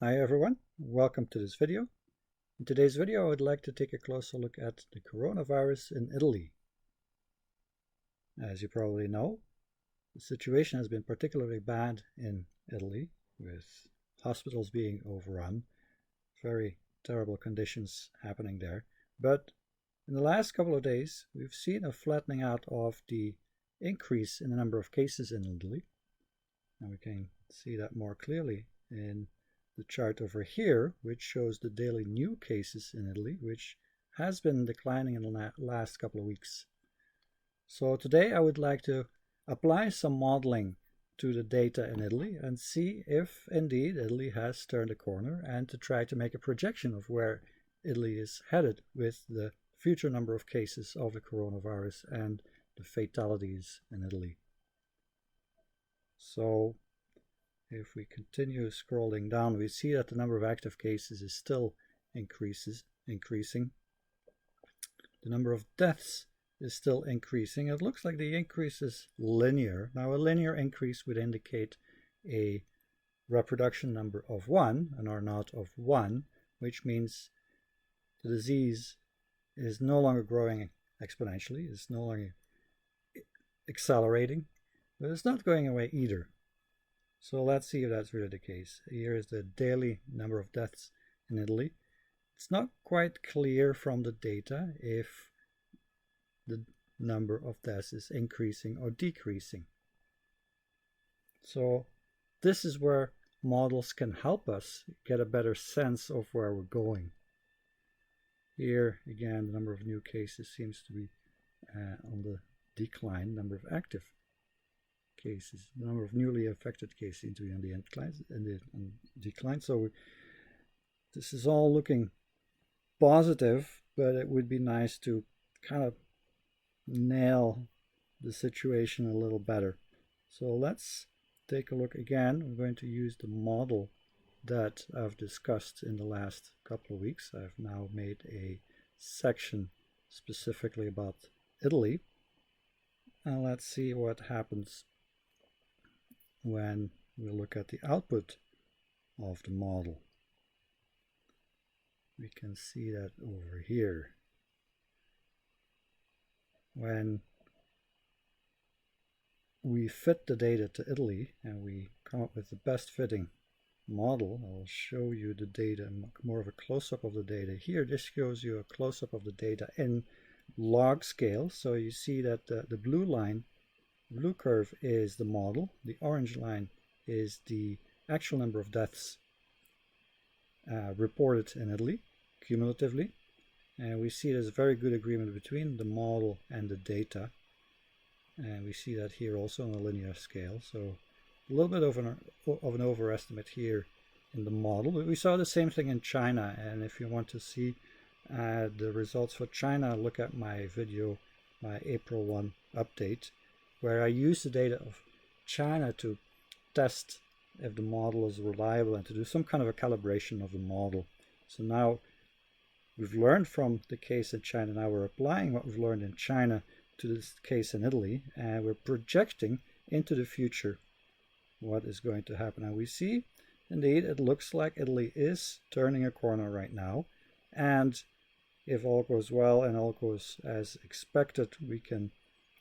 Hi everyone, welcome to this video. In today's video I would like to take a closer look at the coronavirus in Italy. As you probably know, the situation has been particularly bad in Italy, with hospitals being overrun, very terrible conditions happening there. But in the last couple of days we've seen a flattening out of the increase in the number of cases in Italy. And we can see that more clearly in the chart over here, which shows the daily new cases in Italy, which has been declining in the last couple of weeks. So today I would like to apply some modeling to the data in Italy and see if indeed Italy has turned a corner, and to try to make a projection of where Italy is headed with the future number of cases of the coronavirus and the fatalities in Italy. So if we continue scrolling down, we see that the number of active cases is still increasing. The number of deaths is still increasing. It looks like the increase is linear. Now, a linear increase would indicate a reproduction number of 1, an R0 of 1, which means the disease is no longer growing exponentially, it's no longer accelerating, but it's not going away either. So let's see if that's really the case. Here is the daily number of deaths in Italy. It's not quite clear from the data if the number of deaths is increasing or decreasing. So this is where models can help us get a better sense of where we're going. Here again, the number of new cases seems to be on the decline. Number of active cases, the number of newly affected cases seem to be on the decline. So this is all looking positive, but it would be nice to kind of nail the situation a little better. So let's take a look again. I'm going to use the model that I've discussed in the last couple of weeks. I've now made a section specifically about Italy, and let's see what happens when we look at the output of the model. We can see that over here. When we fit the data to Italy and we come up with the best fitting model, I'll show you the data, more of a close-up of the data. Here, this shows you a close-up of the data in log scale. So you see that the blue curve is the model, the orange line is the actual number of deaths reported in Italy cumulatively, and we see there's a very good agreement between the model and the data, and we see that here also on a linear scale. So a little bit of an overestimate here in the model, but we saw the same thing in China. And if you want to see the results for China, look at my video, my April 1 update, where I use the data of China to test if the model is reliable and to do some kind of a calibration of the model. So now we've learned from the case in China, now we're applying what we've learned in China to this case in Italy, and we're projecting into the future what is going to happen. And we see, indeed, it looks like Italy is turning a corner right now, and if all goes well and all goes as expected, we can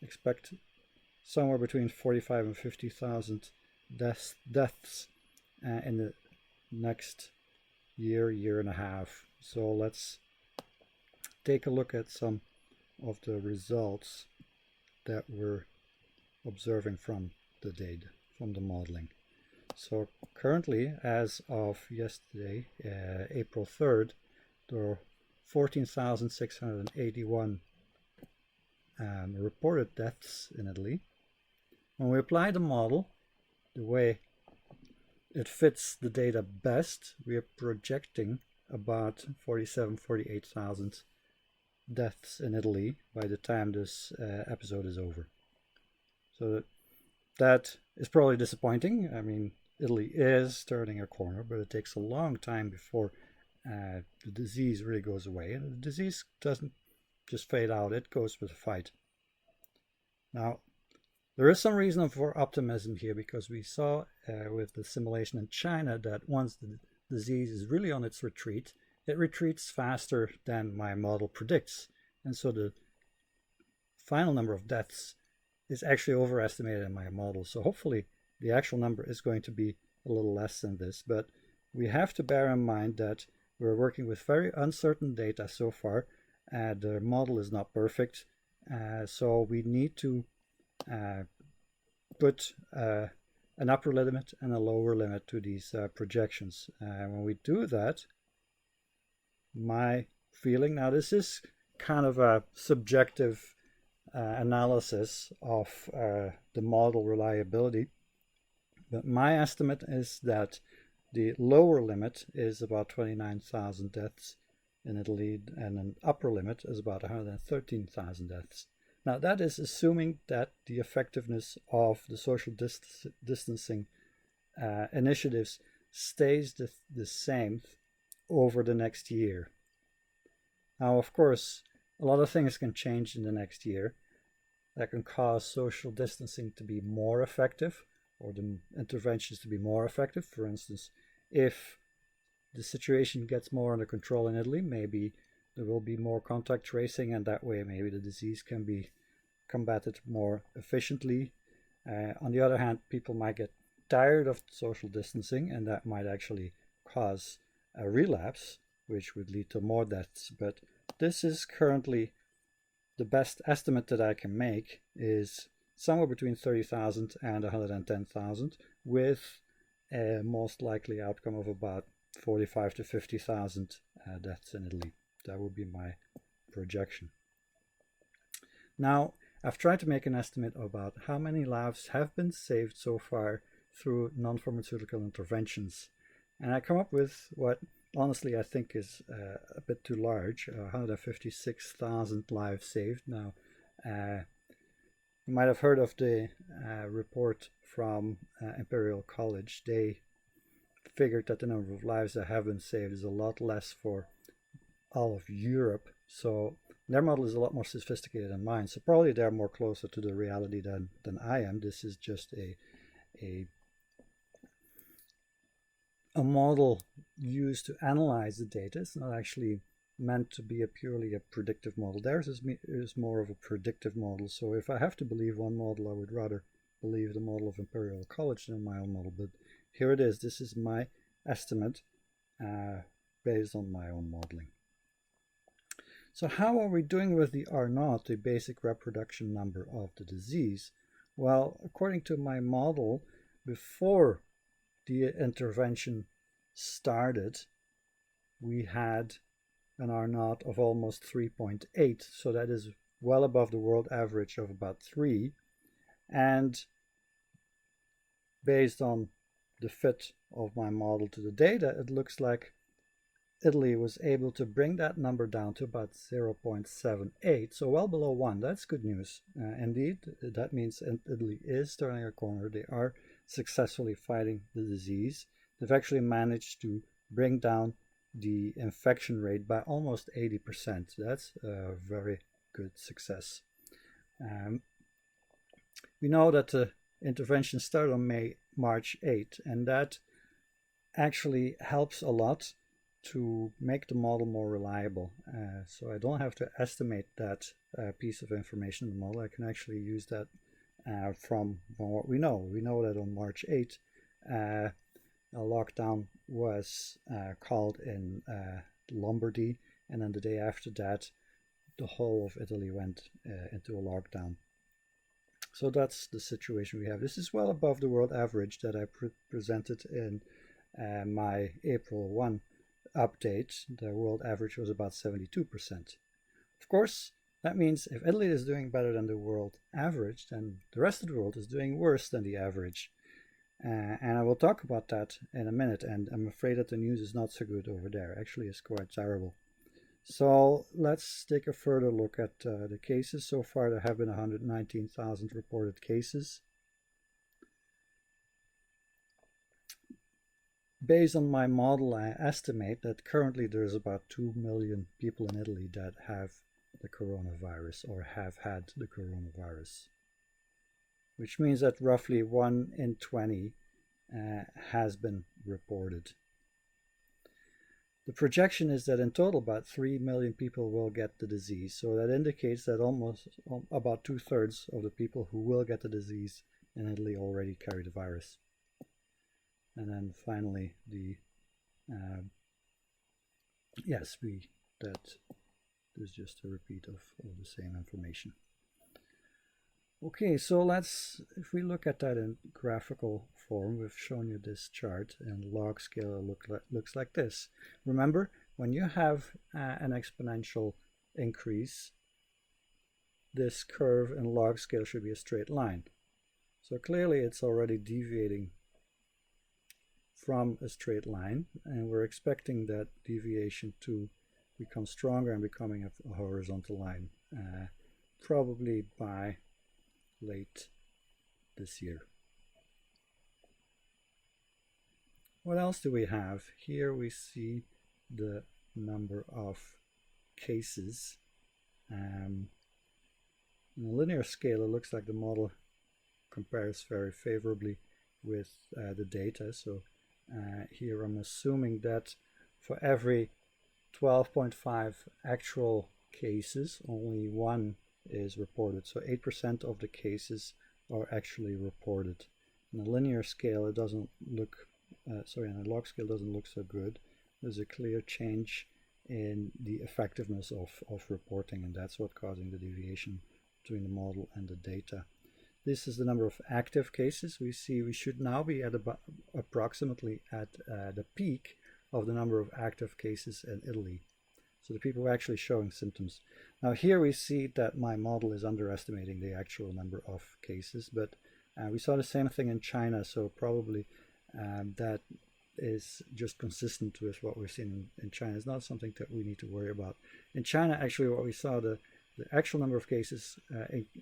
expect somewhere between 45 and 50,000 deaths in the next year and a half. So let's take a look at some of the results that we're observing from the data, from the modeling. So currently, as of yesterday, April 3rd, there are 14,681 reported deaths in Italy. When we apply the model, the way it fits the data best, we are projecting about 48,000 deaths in Italy by the time this episode is over. So that is probably disappointing. I mean, Italy is turning a corner, but it takes a long time before the disease really goes away. And the disease doesn't just fade out, it goes with a fight. Now, there is some reason for optimism here, because we saw with the simulation in China that once the disease is really on its retreat. It retreats faster than my model predicts. And so the final number of deaths is actually overestimated in my model. So hopefully the actual number is going to be a little less than this. But we have to bear in mind that we're working with very uncertain data so far. The model is not perfect. So we need to put an upper limit and a lower limit to these projections. When we do that, my feeling, now this is kind of a subjective analysis of the model reliability, but my estimate is that the lower limit is about 29,000 deaths in Italy, and an upper limit is about 113,000 deaths. Now that is assuming that the effectiveness of the social distancing initiatives stays the same over the next year. Now, of course, a lot of things can change in the next year that can cause social distancing to be more effective, or the interventions to be more effective. For instance, if the situation gets more under control in Italy, maybe there will be more contact tracing, and that way maybe the disease can be combated more efficiently. On the other hand, people might get tired of social distancing, and that might actually cause a relapse, which would lead to more deaths. But this is currently the best estimate that I can make, is somewhere between 30,000 and 110,000, with a most likely outcome of about 45 to 50,000 deaths in Italy. That would be my projection. Now, I've tried to make an estimate about how many lives have been saved so far through non-pharmaceutical interventions. And I come up with what honestly I think is a bit too large, 156,000 lives saved. Now, you might have heard of the report from Imperial College. They figured that the number of lives that have been saved is a lot less for all of Europe. So their model is a lot more sophisticated than mine. So probably they're more closer to the reality than I am. This is just a model used to analyze the data. It's not actually meant to be purely a predictive model. Theirs is more of a predictive model. So if I have to believe one model, I would rather believe the model of Imperial College than my own model. But here it is. This is my estimate based on my own modeling. So how are we doing with the R0, the basic reproduction number of the disease? Well, according to my model, before the intervention started, we had an R0 of almost 3.8, so that is well above the world average of about 3. And based on the fit of my model to the data, it looks like Italy was able to bring that number down to about 0.78, so well below 1. That's good news. Indeed, that means Italy is turning a corner. They are successfully fighting the disease. They've actually managed to bring down the infection rate by almost 80%. That's a very good success. We know that the intervention started on March 8, and that actually helps a lot to make the model more reliable. So I don't have to estimate that piece of information in the model. I can actually use that from what we know. We know that on March 8, a lockdown was called in Lombardy, and then the day after that, the whole of Italy went into a lockdown. So that's the situation we have. This is well above the world average that I presented in my April 1 update. The world average was about 72%. Of course, that means if Italy is doing better than the world average, then the rest of the world is doing worse than the average. And I will talk about that in a minute, and I'm afraid that the news is not so good over there. Actually, it's quite terrible. So let's take a further look at the cases. So far, there have been 119,000 reported cases. Based on my model, I estimate that currently there's about 2 million people in Italy that have the coronavirus or have had the coronavirus, which means that roughly 1 in 20 has been reported. The projection is that in total about 3 million people will get the disease. So that indicates that almost about 2/3 of the people who will get the disease in Italy already carry the virus. And then finally, that is just a repeat of the same information. Okay, so if we look at that in graphical form, we've shown you this chart, and log scale looks like this. Remember, when you have an exponential increase, this curve in log scale should be a straight line. So clearly it's already deviating from a straight line, and we're expecting that deviation to become stronger and becoming a horizontal line, probably by late this year. What else do we have? Here we see the number of cases. In a linear scale, it looks like the model compares very favorably with the data. So here I'm assuming that for every 12.5 actual cases, only one is reported. So 8% of the cases are actually reported. In a linear scale, it doesn't look, in a log scale, doesn't look so good. There's a clear change in the effectiveness of reporting, and that's what's causing the deviation between the model and the data. This is the number of active cases. We see we should now be at about approximately at the peak of the number of active cases in Italy. So the people are actually showing symptoms. Now here we see that my model is underestimating the actual number of cases, but we saw the same thing in China, so probably that is just consistent with what we're seeing in China. It's not something that we need to worry about. In China, actually, what we saw, the actual number of cases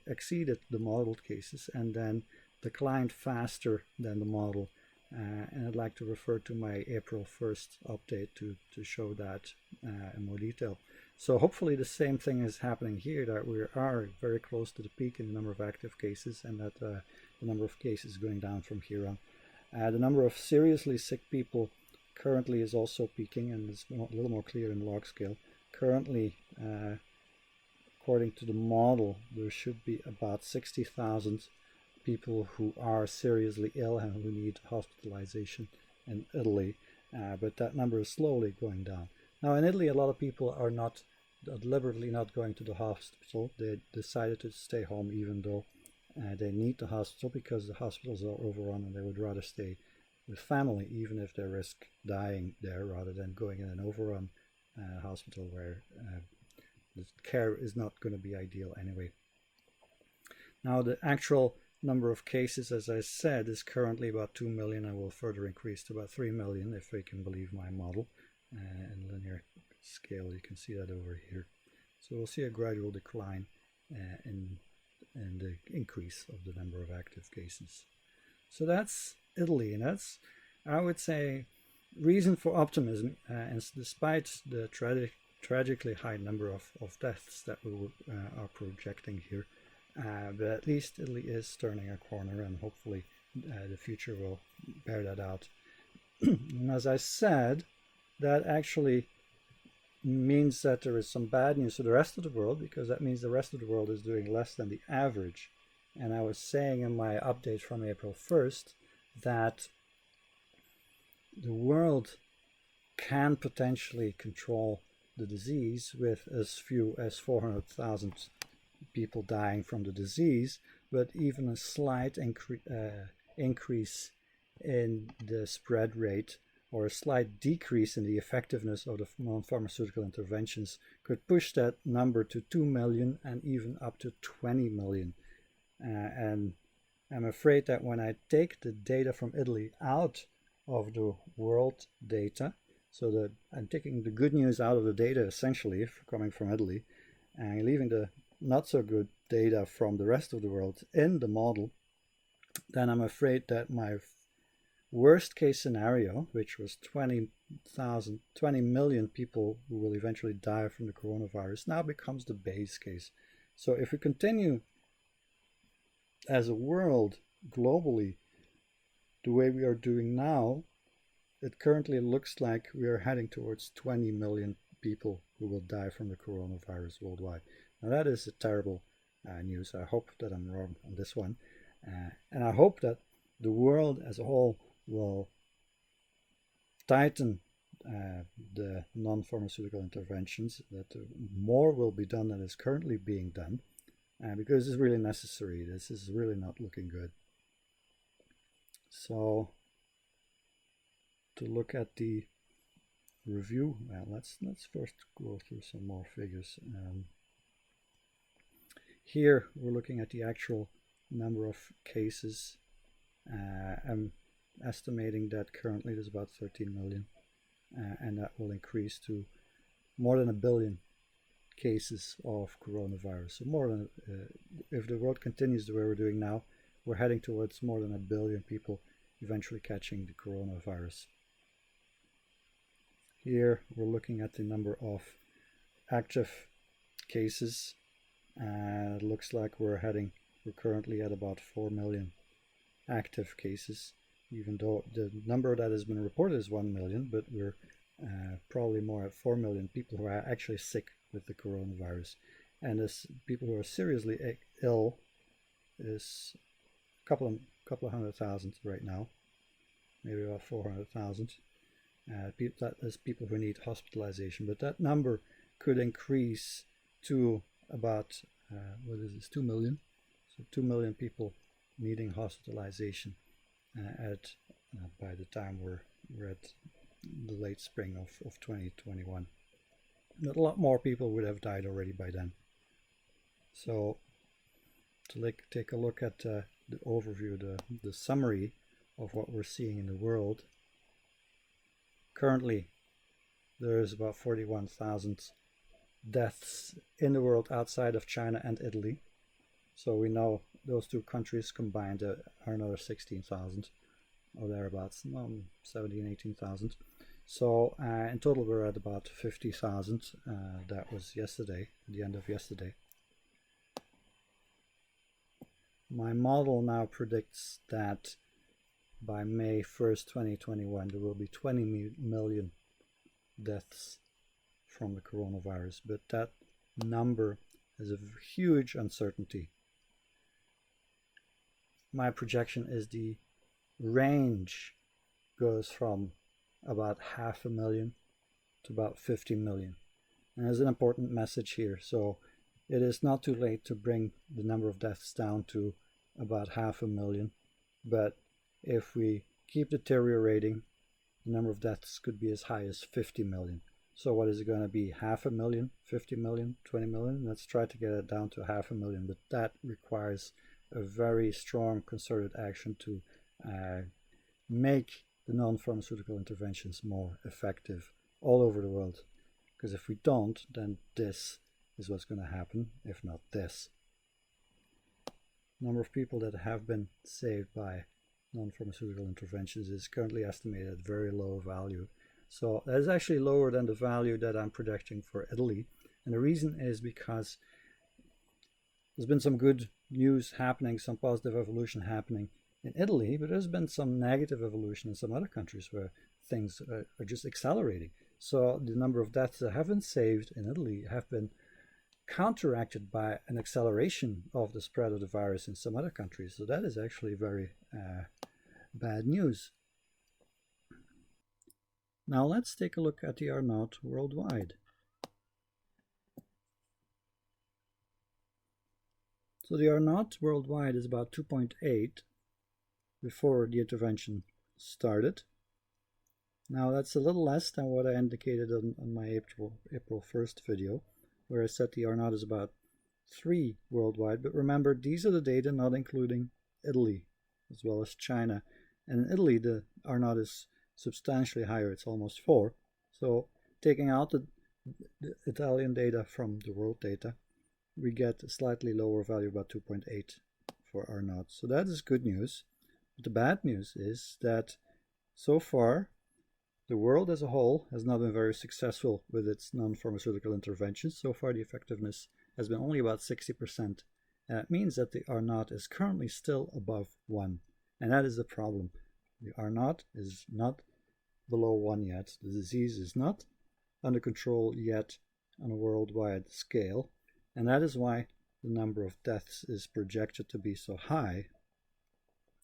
exceeded the modeled cases and then declined faster than the model. And I'd like to refer to my April 1st update to show that in more detail. So hopefully the same thing is happening here, that we are very close to the peak in the number of active cases, and that the number of cases is going down from here on. The number of seriously sick people currently is also peaking, and it's a little more clear in log scale. Currently, according to the model, there should be about 60,000 people who are seriously ill and who need hospitalization in Italy, but that number is slowly going down. Now in Italy, a lot of people are deliberately not going to the hospital. They decided to stay home even though they need the hospital, because the hospitals are overrun, and they would rather stay with family even if they risk dying there rather than going in an overrun hospital where the care is not going to be ideal anyway. Now the actual number of cases, as I said, is currently about 2 million and will further increase to about 3 million if we can believe my model. In linear scale, you can see that over here. So we'll see a gradual decline in the increase of the number of active cases. So that's Italy, and that's, I would say, reason for optimism, and despite the tragically high number of deaths that we are projecting here. But at least Italy is turning a corner, and hopefully the future will bear that out. And as I said, that actually means that there is some bad news for the rest of the world, because that means the rest of the world is doing less than the average. And I was saying in my update from April 1st that the world can potentially control the disease with as few as 400,000 people dying from the disease, but even a slight increase in the spread rate or a slight decrease in the effectiveness of the non-pharmaceutical interventions could push that number to 2 million and even up to 20 million. And I'm afraid that when I take the data from Italy out of the world data, so that I'm taking the good news out of the data essentially coming from Italy, and leaving the not so good data from the rest of the world in the model, then I'm afraid that my worst case scenario, which was 20 million people who will eventually die from the coronavirus, now becomes the base case. So if we continue as a world globally the way we are doing now, it currently looks like we are heading towards 20 million people who will die from the coronavirus worldwide. Now that is a terrible news. I hope that I'm wrong on this one. And I hope that the world as a whole will tighten the non-pharmaceutical interventions, that more will be done than is currently being done, because it's really necessary. This is really not looking good. So to look at the review, well, let's first go through some more figures. Here we're looking at the actual number of cases. I'm estimating that currently there's about 13 million, and that will increase to more than 1 billion cases of coronavirus. So more than, if the world continues the way we're doing now, we're heading towards more than 1 billion people eventually catching the coronavirus. Here we're looking at the number of active cases. It looks like we're currently at about 4 million active cases, even though the number that has been reported is 1 million, but we're probably more at 4 million people who are actually sick with the coronavirus. And as people who are seriously ill is a couple of 100,000 right now, maybe about 400,000. That is people who need hospitalization, but that number could increase to about 2 million. So 2 million people needing hospitalization by the time we're at the late spring of 2021. But a lot more people would have died already by then. So to take a look at the overview, the summary of what we're seeing in the world. Currently, there is about 41,000 deaths in the world outside of China and Italy. So we know those two countries combined are another 16,000 or thereabouts, 17, 18,000. So in total we're at about 50,000. That was yesterday, at the end of yesterday. My model now predicts that by May 1st, 2021, there will be 20 million deaths from the coronavirus, but that number has a huge uncertainty. My projection is the range goes from about 500,000 to about 50 million. And there's an important message here. So it is not too late to bring the number of deaths down to about 500,000, but if we keep deteriorating, the number of deaths could be as high as 50 million. So what is it going to be? 500,000, 50 million, 20 million? Let's try to get it down to 500,000, but that requires a very strong concerted action to make the non-pharmaceutical interventions more effective all over the world. Because if we don't, then this is what's going to happen, if not this. Number of people that have been saved by non-pharmaceutical interventions is currently estimated at very low value. So that is actually lower than the value that I'm projecting for Italy. And the reason is because there's been some good news happening, some positive evolution happening in Italy, but there's been some negative evolution in some other countries where things are just accelerating. So the number of deaths that have been saved in Italy have been counteracted by an acceleration of the spread of the virus in some other countries. So that is actually very bad news. Now let's take a look at the R0 worldwide. So the R0 worldwide is about 2.8 before the intervention started. Now that's a little less than what I indicated on my April 1st video, where I said the R0 is about 3 worldwide. But remember, these are the data not including Italy as well as China. And in Italy, the R0 is substantially higher. It's almost 4. So taking out the Italian data from the world data, we get a slightly lower value, about 2.8 for R0. So that is good news. But the bad news is that so far, the world as a whole has not been very successful with its non-pharmaceutical interventions. So far, the effectiveness has been only about 60%. And that means that the R0 is currently still above 1. And that is the problem. The R0 is not below 1 yet. The disease is not under control yet on a worldwide scale, and that is why the number of deaths is projected to be so high.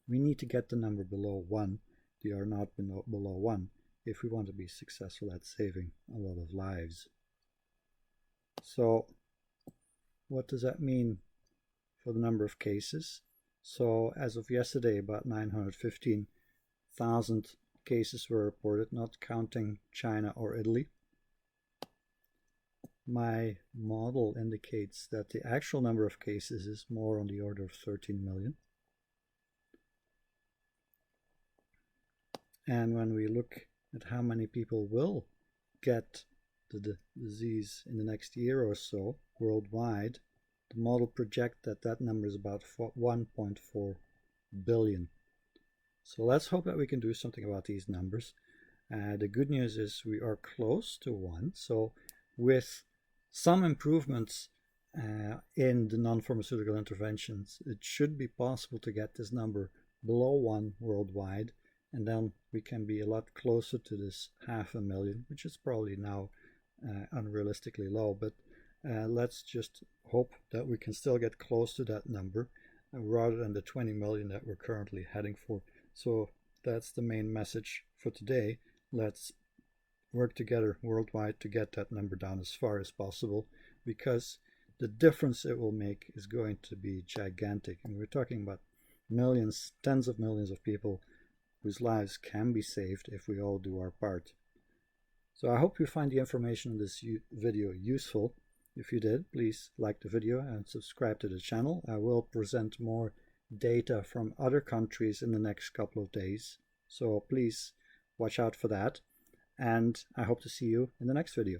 We need to get the number below 1, the R naught below 1, if we want to be successful at saving a lot of lives. So what does that mean for the number of cases? So as of yesterday, about 915,000 cases were reported, not counting China or Italy. My model indicates that the actual number of cases is more on the order of 13 million. And when we look at how many people will get the disease in the next year or so worldwide, the model projects that that number is about 1.4 billion. So let's hope that we can do something about these numbers. The good news is we are close to 1. So with some improvements in the non-pharmaceutical interventions, it should be possible to get this number below 1 worldwide, and then we can be a lot closer to this 500,000, which is probably now unrealistically low, but let's just hope that we can still get close to that number rather than the 20 million that we're currently heading for. So that's the main message for today. Let's work together worldwide to get that number down as far as possible, because the difference it will make is going to be gigantic. And we're talking about millions, tens of millions of people whose lives can be saved if we all do our part. So I hope you find the information in this video useful. If you did, please like the video and subscribe to the channel. I will present more data from other countries in the next couple of days, so please watch out for that. And I hope to see you in the next video.